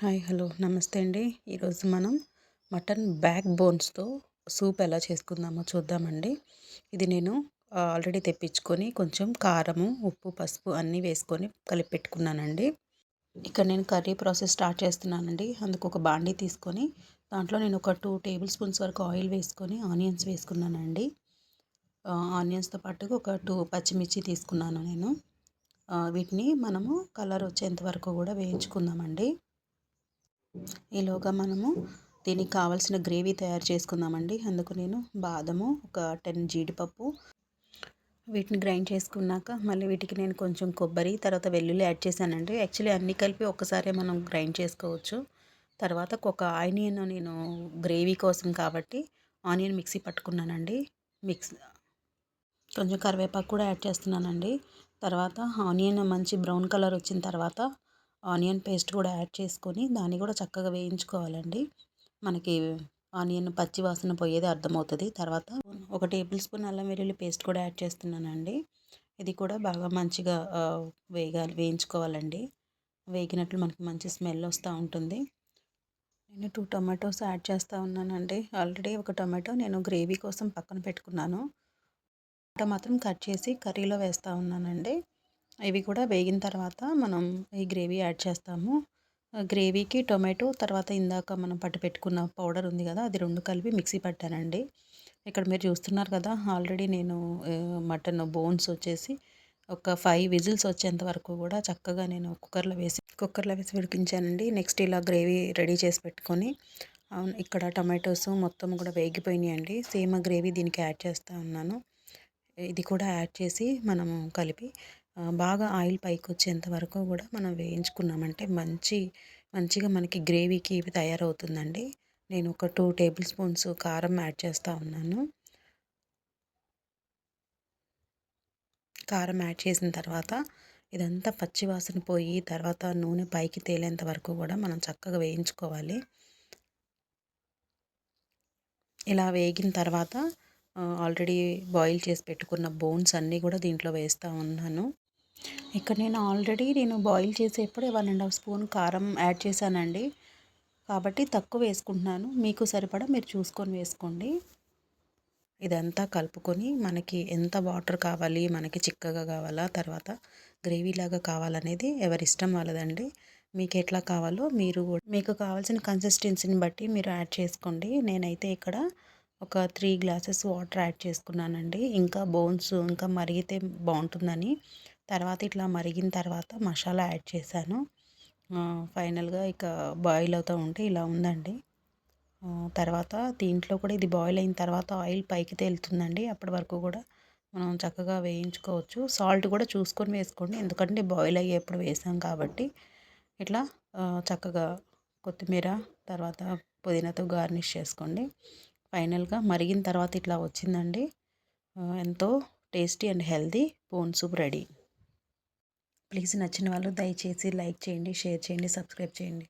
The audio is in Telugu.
హలో నమస్తే అండి. ఈరోజు మనం మటన్ బ్యాక్ బోన్స్తో సూప్ ఎలా చేసుకుందామో చూద్దామండి. ఇది నేను ఆల్రెడీ తెప్పించుకొని కొంచెం కారము, ఉప్పు, పసుపు అన్నీ వేసుకొని కలిపి పెట్టుకున్నానండి. ఇక్కడ నేను కర్రీ ప్రాసెస్ స్టార్ట్ చేస్తున్నానండి. అందుకు ఒక బాండీ తీసుకొని దాంట్లో నేను ఒక 2 టేబుల్ స్పూన్స్ వరకు ఆయిల్ వేసుకొని ఆనియన్స్ వేసుకున్నానండి. ఆనియన్స్తో పాటుగా ఒక 2 పచ్చిమిర్చి తీసుకున్నాను నేను. వీటిని మనము కలర్ వచ్చేంత వరకు కూడా వేయించుకుందామండి. ఈలోగా మనము దీనికి కావాల్సిన గ్రేవీ తయారు చేసుకుందామండి. అందుకు నేను బాదము, ఒక 10 జీడిపప్పు వీటిని గ్రైండ్ చేసుకున్నాక మళ్ళీ వీటికి నేను కొంచెం కొబ్బరి, తర్వాత వెల్లుల్లి యాడ్ చేశానండి. యాక్చువల్లీ అన్నీ కలిపి ఒక్కసారే మనం గ్రైండ్ చేసుకోవచ్చు. తర్వాత ఒక ఆనియన్ నేను గ్రేవీ కోసం కాబట్టి ఆనియన్ మిక్సీ పట్టుకున్నానండి. కొంచెం కరివేపాకు కూడా యాడ్ చేస్తున్నానండి. తర్వాత ఆనియన్ మంచి బ్రౌన్ కలర్ వచ్చిన తర్వాత ఆనియన్ పేస్ట్ కూడా యాడ్ చేసుకొని దాన్ని కూడా చక్కగా వేయించుకోవాలండి. మనకి ఆనియన్ పచ్చి వాసన పోయేది అర్థమవుతుంది. తర్వాత ఒక టేబుల్ స్పూన్ అల్లం వెల్లుల్లి పేస్ట్ కూడా యాడ్ చేస్తున్నానండి. ఇది కూడా బాగా మంచిగా వేయించుకోవాలండి. వేగినట్లు మనకి మంచి స్మెల్ వస్తూ ఉంటుంది. నేను 2 టొమాటోస్ యాడ్ చేస్తూ ఉన్నానండి. ఆల్రెడీ ఒక టొమాటో నేను గ్రేవీ కోసం పక్కన పెట్టుకున్నాను. టొమాటో మాత్రం కట్ చేసి కర్రీలో వేస్తూ ఉన్నానండి. ఇవి కూడా వేగిన తర్వాత మనం ఈ గ్రేవీ యాడ్ చేస్తాము. గ్రేవీకి టొమాటో తర్వాత ఇందాక మనం పట్టి పెట్టుకున్న పౌడర్ ఉంది కదా, అది 2 కలిపి మిక్సీ పట్టానండి. ఇక్కడ మీరు చూస్తున్నారు కదా, ఆల్రెడీ నేను మటన్ బోన్స్ వచ్చేసి ఒక 5 విజిల్స్ వచ్చేంత వరకు కూడా చక్కగా నేను కుక్కర్లో వేసి ఉడికించానండి. నెక్స్ట్ ఇలా గ్రేవీ రెడీ చేసి పెట్టుకొని ఇక్కడ టొమాటోస్ మొత్తం కూడా వేగిపోయినాయండి. సేమ్ గ్రేవీ దీనికి యాడ్ చేస్తూ ఉన్నాను. ఇది కూడా యాడ్ చేసి మనము కలిపి బాగా ఆయిల్ పైకి వచ్చేంత వరకు కూడా మనం వేయించుకున్నామంటే మంచిగా మనకి గ్రేవీకి ఇవి తయారవుతుందండి. నేను ఒక 2 టేబుల్ స్పూన్స్ కారం యాడ్ చేస్తూ ఉన్నాను. కారం యాడ్ చేసిన తర్వాత ఇదంతా పచ్చివాసన పోయి తర్వాత నూనె పైకి తేలేంత వరకు కూడా మనం చక్కగా వేయించుకోవాలి. ఇలా వేగిన తర్వాత ఆల్రెడీ బాయిల్ చేసి పెట్టుకున్న బోన్స్ అన్నీ కూడా దీంట్లో వేస్తూ ఉన్నాను. ఇక్కడ నేను బాయిల్ చేసేప్పుడు 1½ స్పూన్ కారం యాడ్ చేశానండి. కాబట్టి తక్కువ వేసుకుంటున్నాను. మీకు సరిపడా మీరు చూసుకొని వేసుకోండి. ఇదంతా కలుపుకొని మనకి ఎంత వాటర్ కావాలి, మనకి చిక్కగా కావాలా, తర్వాత గ్రేవీలాగా కావాలనేది ఎవరిష్టం వాళ్ళదండి. మీకు ఎట్లా కావాలో మీకు కావాల్సిన కన్సిస్టెన్సీని బట్టి మీరు యాడ్ చేసుకోండి. నేనైతే ఇక్కడ ఒక 3 గ్లాసెస్ వాటర్ యాడ్ చేసుకున్నానండి. ఇంకా బోన్స్ ఇంకా మరిగితే బాగుంటుందని తర్వాత ఇట్లా మరిగిన తర్వాత మసాలా యాడ్ చేశాను. ఫైనల్గా ఇక బాయిల్ అవుతూ ఉంటే ఇలా ఉందండి. తర్వాత దీంట్లో కూడా ఇది బాయిల్ అయిన తర్వాత ఆయిల్ పైకి తేలుతుందండి. అప్పటి వరకు కూడా మనం చక్కగా వేయించుకోవచ్చు. సాల్ట్ కూడా చూసుకొని వేసుకోండి, ఎందుకంటే బాయిల్ అయ్యేప్పుడు వేసాం కాబట్టి. ఇట్లా చక్కగా కొత్తిమీర తర్వాత పుదీనాతో గార్నిష్ చేసుకోండి. ఫైనల్గా మరిగిన తర్వాత ఇట్లా వచ్చిందండి. ఎంతో tasty and healthy bone soup ready. Please నచ్చిన వాళ్ళు దయచేసి లైక్ చేయండి, షేర్ చేయండి, సబ్స్క్రైబ్ చేయండి.